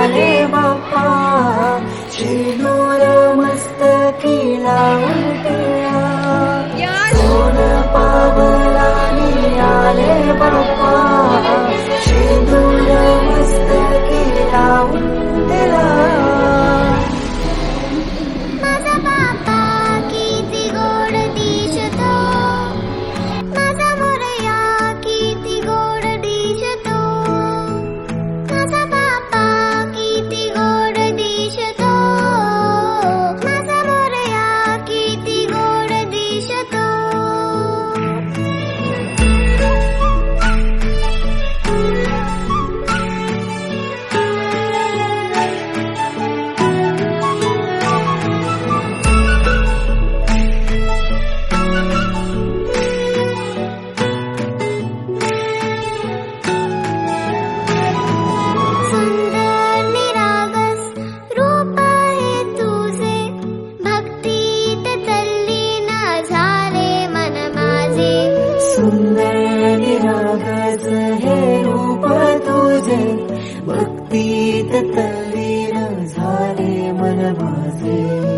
आले बाप्पा, शेंदूर मस्तकी लावून टिळा, सोन पावलानी आले बाप्पा, शेंदूर मस्तकी लावून टिळा. माझा बाप्पा किती गोड दिसतो, माझा मोरया किती गोड दिसतो, माझा बाप्पा किती गोड दिसतो, माझा मोरया किती गोड दिसतो. सुंदर निरागस रूप आहे तुझे, भक्तीत तल्लीन झाले मन माझे. सुंदर निरागस हे रूप तुझे, भक्तीत तल्लीन झाले मन माझे.